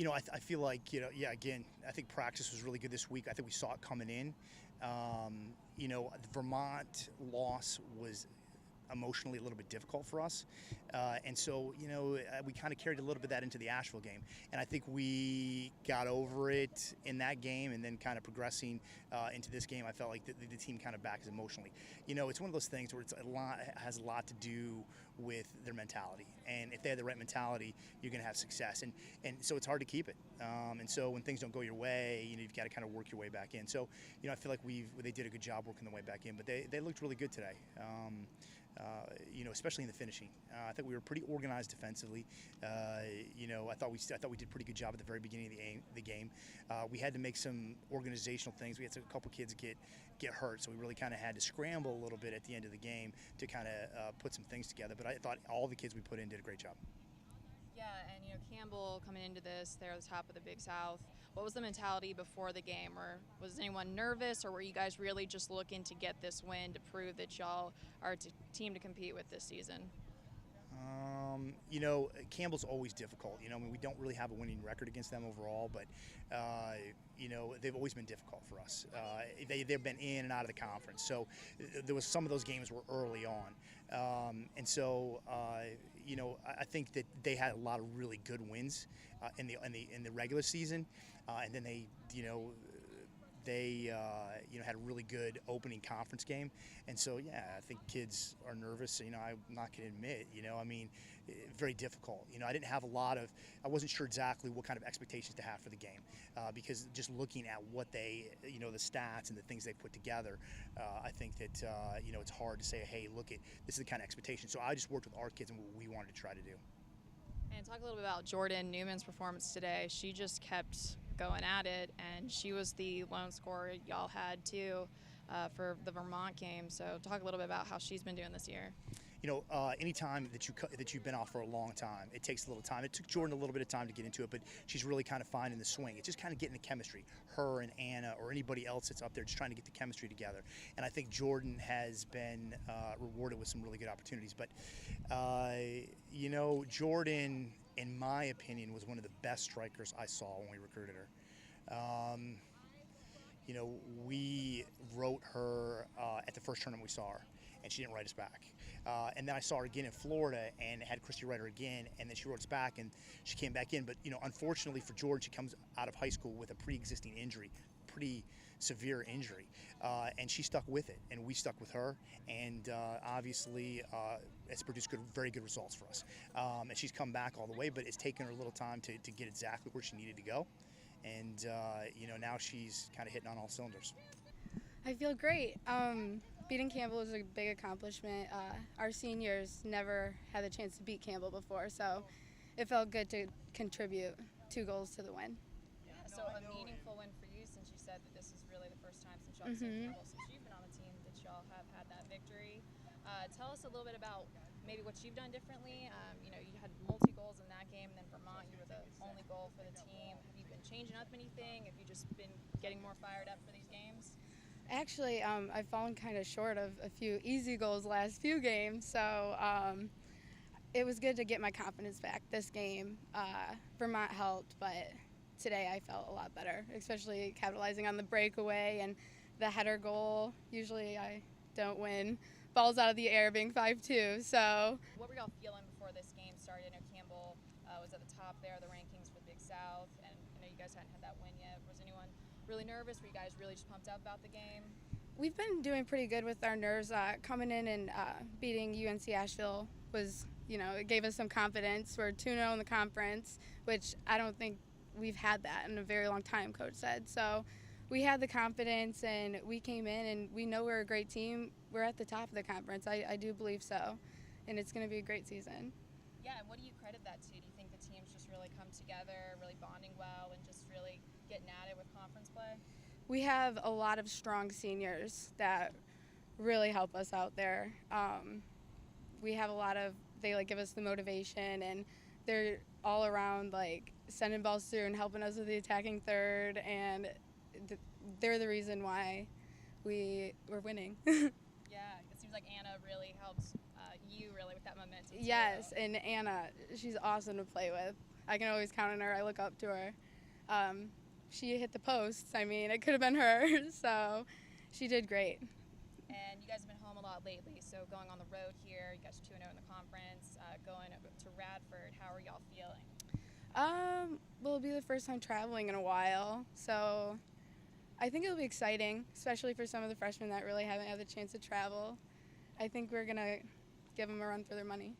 I feel like, again, I think practice was really good this week. I think we saw it coming in. The Vermont loss was emotionally a little bit difficult for us. And so, we kind of carried a little bit of that into the Asheville game. And I think we got over it in that game, and then kind of progressing into this game, I felt like the team kind of backs emotionally. It's one of those things where it has a lot to do with their mentality. And if they have the right mentality, you're going to have success. And so it's hard to keep it. And so when things don't go your way, you've got to kind of work your way back in. So, I feel like they did a good job working their way back in, but they looked really good today. Especially in the finishing. I think we were pretty organized defensively. I thought we did a pretty good job at the very beginning of the game. We had to make some organizational things. We had a couple kids get hurt, so we really kind of had to scramble a little bit at the end of the game to kind of put some things together. But I thought all the kids we put in did a great job. Yeah, and Campbell coming into this, they're at the top of the Big South. What was the mentality before the game? Or was anyone nervous, or were you guys really just looking to get this win to prove that y'all are a team to compete with this season? Campbell's always difficult. We don't really have a winning record against them overall, but they've always been difficult for us. They've been in and out of the conference, so there was some of those games were early on, and so I think that they had a lot of really good wins in the regular season, and then they had a really good opening conference game. And so, I think kids are nervous. I'm not going to admit, very difficult. I wasn't sure exactly what kind of expectations to have for the game because just looking at what the stats and the things they put together, I think that, it's hard to say, hey, this is the kind of expectation. So I just worked with our kids and what we wanted to try to do. And talk a little bit about Jordan Newman's performance today. She just kept going at it, and she was the lone scorer y'all had too for the Vermont game. So talk a little bit about how she's been doing this year. Anytime that you've been off for a long time, it takes a little time. It took Jordan a little bit of time to get into it, but she's really kind of finding the swing. It's just kind of getting the chemistry. Her and Anna or anybody else that's up there just trying to get the chemistry together. And I think Jordan has been rewarded with some really good opportunities. But, Jordan, in my opinion, was one of the best strikers I saw when we recruited her. We wrote her at the first tournament we saw her, and she didn't write us back. And then I saw her again in Florida and had Christy write her again, and then she wrote us back and she came back in. But, unfortunately for Jordan, she comes out of high school with a pre-existing injury, pretty severe injury, and she stuck with it, and we stuck with her, and obviously it's produced very good results for us. And she's come back all the way, but it's taken her a little time to get exactly where she needed to go. And, now she's kind of hitting on all cylinders. I feel great. Beating Campbell was a big accomplishment. Our seniors never had the chance to beat Campbell before, so it felt good to contribute 2 goals to the win. Yeah, so a meaningful win for you, since you said that this is really the first time since y'all seen Campbell, since you've been on the team, that y'all have had that victory. Tell us a little bit about maybe what you've done differently. You had multi-goals in that game, and then Vermont, you were the only goal for the team. Have you been changing up anything? Have you just been getting more fired up for these games? Actually, I've fallen kind of short of a few easy goals last few games, so it was good to get my confidence back this game. Vermont helped, but today I felt a lot better, especially capitalizing on the breakaway and the header goal. Usually I don't win balls out of the air being 5-2, so. What were y'all feeling before this game started? I know Campbell was at the top there, the rankings for the Big South, and I know you guys hadn't had that win yet. Was anyone really nervous? Were you guys really just pumped up about the game? We've been doing pretty good with our nerves. Coming in and beating UNC Asheville was, it gave us some confidence. We're 2-0 in the conference, which I don't think we've had that in a very long time, Coach said. So we had the confidence, and we came in, and we know we're a great team. We're at the top of the conference. I do believe so, and it's going to be a great season. Yeah, and what do you credit that to? Do you think the team's just really come together, really bonding well, and just really getting at it with conference play? We have a lot of strong seniors that really help us out there. We have a lot of, they give us the motivation, and they're all around sending balls through and helping us with the attacking third, and they're the reason why we're winning. Yeah, it seems like Anna really helps you really with that momentum too. Yes, and Anna, she's awesome to play with. I can always count on her. I look up to her. She hit the posts. I mean, it could have been her, so she did great. And you guys have been home a lot lately, so going on the road here, you guys are 2-0 in the conference, going to Radford. How are y'all feeling? Well, it'll be the first time traveling in a while, so I think it'll be exciting, especially for some of the freshmen that really haven't had the chance to travel. I think we're going to give them a run for their money.